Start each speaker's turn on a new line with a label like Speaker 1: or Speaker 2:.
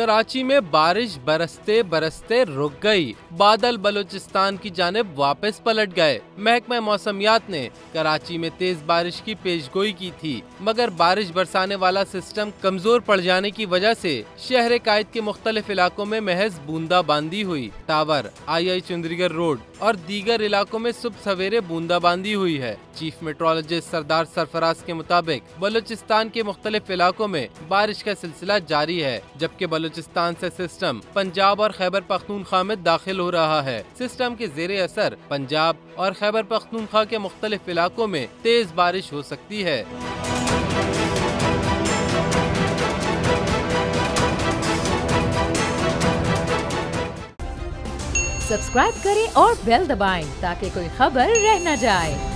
Speaker 1: कराची में बारिश बरसते बरसते रुक गई। बादल बलूचिस्तान की जानिब वापस पलट गए। महकमा मौसमियात ने कराची में तेज बारिश की पेशगोई की थी, मगर बारिश बरसाने वाला सिस्टम कमजोर पड़ जाने की वजह से शहर कायद के मुख्तलिफ इलाकों में महज बूंदाबांदी हुई। टावर, आई चुंदरीगर रोड और दीगर इलाकों में सुबह सवेरे बूंदाबांदी हुई है। चीफ मेट्रोलॉजिस्ट सरदार सरफराज के मुताबिक बलूचिस्तान के मुख्तलिफ इलाकों में बारिश का सिलसिला जारी है, जबकि बलूचिस्तान से सिस्टम पंजाब और खैबर पख्तूनख्वा में दाखिल हो रहा है। सिस्टम के ज़ेरे असर पंजाब और खैबर पख्तूनख्वा के मुख्तलिफ इलाकों में तेज बारिश हो सकती है।
Speaker 2: सब्सक्राइब करें और बेल दबाएं ताकि कोई खबर रह न जाए।